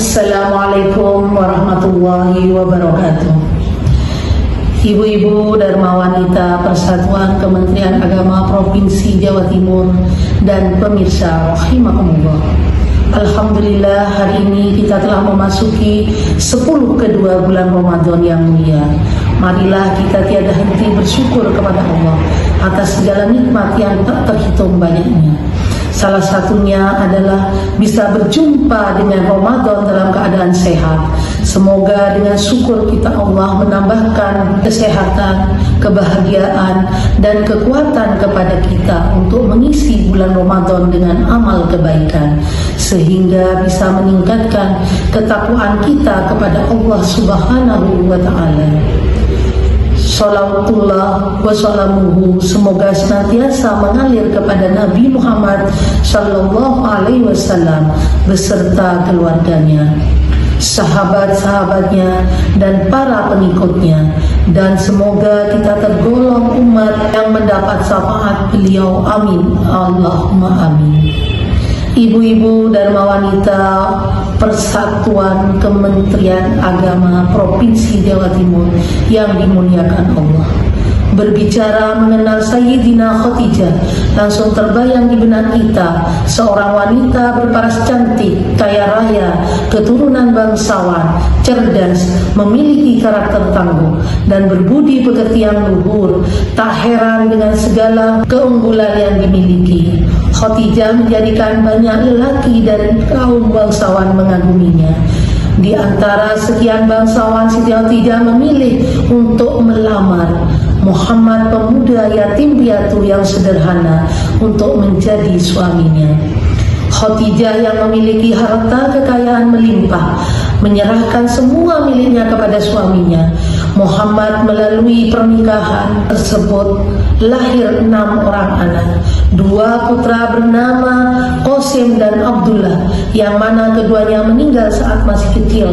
Assalamualaikum warahmatullahi wabarakatuh. Ibu-ibu Dharma Wanita Persatuan Kementerian Agama Provinsi Jawa Timur dan pemirsa rahimakumullah. Alhamdulillah, hari ini kita telah memasuki 10 kedua bulan Ramadan yang mulia. Marilah kita tiada henti bersyukur kepada Allah atas segala nikmat yang tak terhitung banyaknya. Salah satunya adalah bisa berjumpa dengan Ramadan dalam keadaan sehat. Semoga dengan syukur kita Allah menambahkan kesehatan, kebahagiaan, dan kekuatan kepada kita untuk mengisi bulan Ramadan dengan amal kebaikan, sehingga bisa meningkatkan ketakwaan kita kepada Allah Subhanahu wa Ta'ala. Salawatullah wa salamuhu, semoga senantiasa mengalir kepada Nabi Muhammad Sallallahu Alaihi Wasallam beserta keluarganya, sahabat-sahabatnya, dan para pengikutnya, dan semoga kita tergolong umat yang mendapat syafaat beliau. Amin, Allahumma amin. Ibu-ibu Dharma Wanita Persatuan Kementerian Agama Provinsi Jawa Timur yang dimuliakan Allah, berbicara mengenal Sayyidina Khadijah, langsung terbayang di benak kita seorang wanita berparas cantik, kaya raya, keturunan bangsawan, cerdas, memiliki karakter tangguh, dan berbudi pekerti yang luhur. Tak heran dengan segala keunggulan yang dimiliki. Khadijah menjadikan banyak lelaki dari kaum bangsawan mengaguminya. Di antara sekian bangsawan, Siti Khadijah memilih untuk melamar Muhammad, pemuda yatim piatu yang sederhana, untuk menjadi suaminya. Khadijah yang memiliki harta kekayaan melimpah menyerahkan semua miliknya kepada suaminya. Muhammad melalui pernikahan tersebut lahir 6 orang anak, 2 putra bernama Qasim dan Abdullah, yang mana keduanya meninggal saat masih kecil,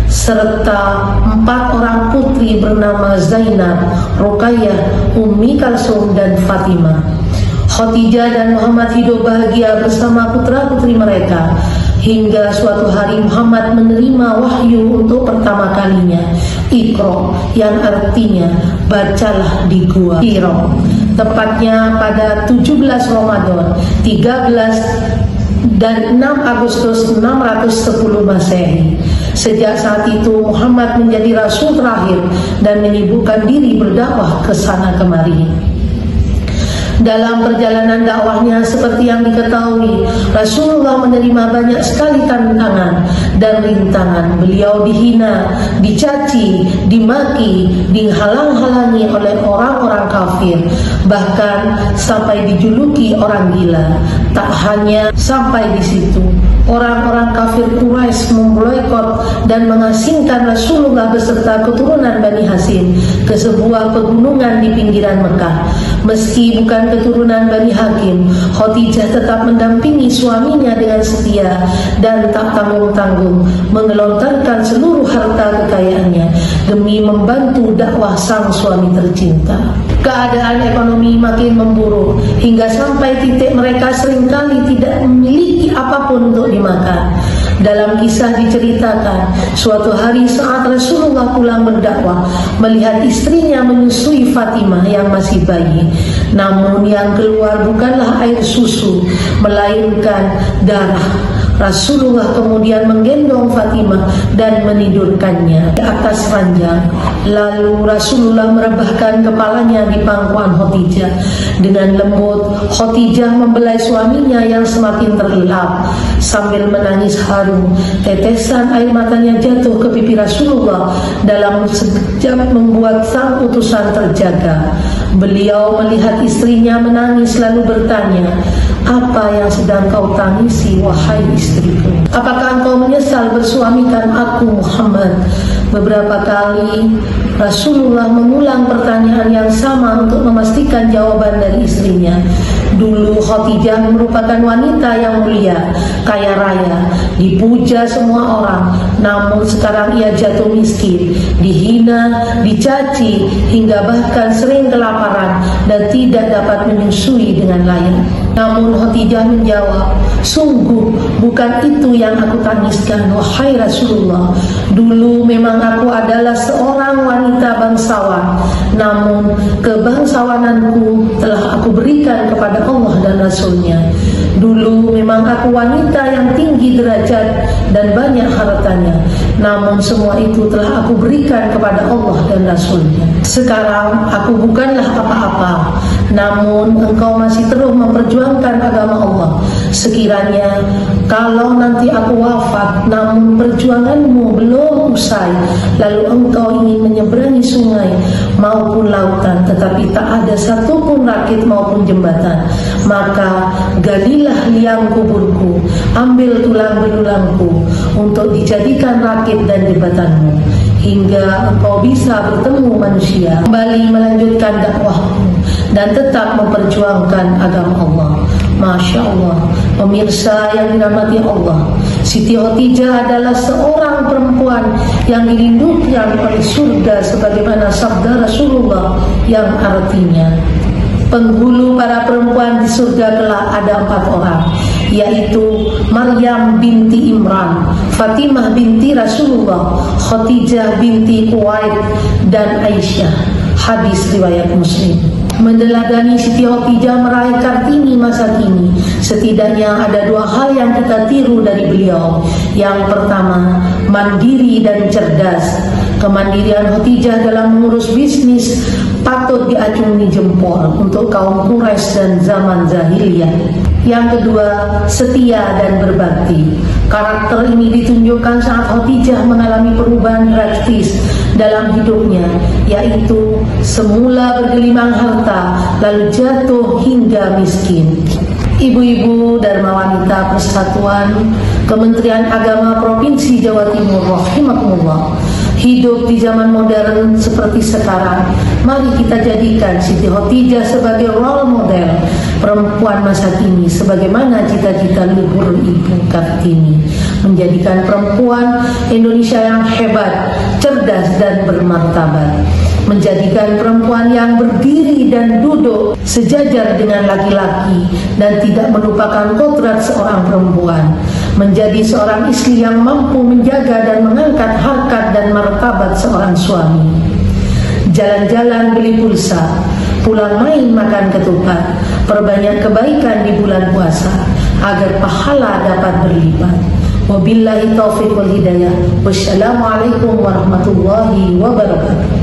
serta 4 orang putri bernama Zainab, Ruqayyah, Ummi Kalsum, dan Fatimah. Khadijah dan Muhammad hidup bahagia bersama putra-putri mereka hingga suatu hari Muhammad menerima wahyu untuk pertama kalinya, Iqra, yang artinya bacalah di Gua Hira, tepatnya pada 17 Ramadan 13 dan 6 Agustus 610 Masehi. Sejak saat itu Muhammad menjadi rasul terakhir dan menyibukkan diri berdakwah ke sana kemari. Dalam perjalanan dakwahnya, seperti yang diketahui, Rasulullah menerima banyak sekali tantangan dan rintangan. Beliau dihina, dicaci, dimaki, dihalang-halangi oleh orang-orang kafir, bahkan sampai dijuluki orang gila. Tak hanya sampai di situ, orang-orang kafir Quraisy memboikot dan mengasingkan Rasulullah beserta keturunan Bani Hashim ke sebuah pegunungan di pinggiran Mekah. Meski bukan keturunan Bani Hakim, Khadijah tetap mendampingi suaminya dengan setia dan tak tanggung-tanggung mengelontarkan seluruh harta kekayaannya demi membantu dakwah sang suami tercinta. Keadaan ekonomi makin memburuk hingga sampai titik mereka seringkali tidak memiliki apapun untuk dimakan. Dalam kisah diceritakan, suatu hari saat Rasulullah pulang berdakwah, melihat istrinya menyusui Fatimah yang masih bayi. Namun yang keluar bukanlah air susu, melainkan darah. Rasulullah kemudian menggendong Fatimah dan menidurkannya di atas ranjang. Lalu Rasulullah merebahkan kepalanya di pangkuan Khadijah. Dengan lembut, Khadijah membelai suaminya yang semakin terlelap. Sambil menangis haru, tetesan air matanya jatuh ke pipi Rasulullah dalam sekejap membuat sang utusan terjaga. Beliau melihat istrinya menangis lalu bertanya, "Apa yang sedang kau tangisi, wahai istriku? Apakah engkau menyesal bersuamikan aku, Muhammad?" Beberapa kali Rasulullah mengulang pertanyaan yang sama untuk memastikan jawaban dari istrinya. Dulu Khadijah merupakan wanita yang mulia, kaya raya, dipuja semua orang. Namun sekarang ia jatuh miskin, dihina, dicaci, hingga bahkan sering kelaparan dan tidak dapat menyusui dengan layak. Namun Khadijah menjawab, "Sungguh bukan itu yang aku tangiskan, wahai Rasulullah. Dulu memang aku adalah seorang wanita bangsawan, namun kebangsawananku telah aku berikan kepada Allah dan Rasulnya. Dulu memang aku wanita yang tinggi derajat dan banyak hartanya, namun semua itu telah aku berikan kepada Allah dan Rasulnya. Sekarang aku bukanlah apa-apa, namun engkau masih terus memperjuangkan agama Allah. Sekiranya kalau nanti aku wafat namun perjuanganmu belum usai, lalu engkau ingin menyeberangi sungai maupun lautan, tetapi tak ada satupun rakit maupun jembatan, maka galilah liang kuburku, ambil tulang belulangku untuk dijadikan rakit dan jembatanmu, hingga engkau bisa bertemu manusia, kembali melanjutkan dakwahmu dan tetap memperjuangkan agama Allah. Masya Allah, pemirsa yang dirahmati Allah, Siti Khadijah adalah seorang perempuan yang dilindungi oleh surga, sebagaimana sabda Rasulullah yang artinya, penghulu para perempuan di surga kelak ada 4 orang, yaitu Maryam binti Imran, Fatimah binti Rasulullah, Khadijah binti Khuwailid, dan Aisyah. Hadis riwayat Muslim. Meneladani Siti Khadijah meraih Kartini masa kini, setidaknya ada 2 hal yang kita tiru dari beliau. Yang pertama, mandiri dan cerdas. Kemandirian Khadijah dalam mengurus bisnis patut diacungi jempol untuk kaum Quraisy dan zaman jahiliyah. Yang kedua, setia dan berbakti. Karakter ini ditunjukkan saat Khadijah mengalami perubahan drastis dalam hidupnya, yaitu semula bergelimang harta, lalu jatuh hingga miskin. Ibu-ibu Dharma Wanita Persatuan Kementerian Agama Provinsi Jawa Timur rahimakumullah, hidup di zaman modern seperti sekarang, mari kita jadikan Siti Khadijah sebagai role model perempuan masa kini, sebagaimana cita-cita luhur Ibu Kartini, menjadikan perempuan Indonesia yang hebat, cerdas dan bermartabat, menjadikan perempuan yang berdiri dan duduk sejajar dengan laki-laki dan tidak melupakan kodrat seorang perempuan, menjadi seorang istri yang mampu menjaga dan mengangkat harkat dan martabat seorang suami. Jalan-jalan beli pulsa, pulang main makan ketupat, perbanyak kebaikan di bulan puasa agar pahala dapat berlipat. Wabillahi taufiq wal hidayah. Wassalamualaikum warahmatullahi wabarakatuh.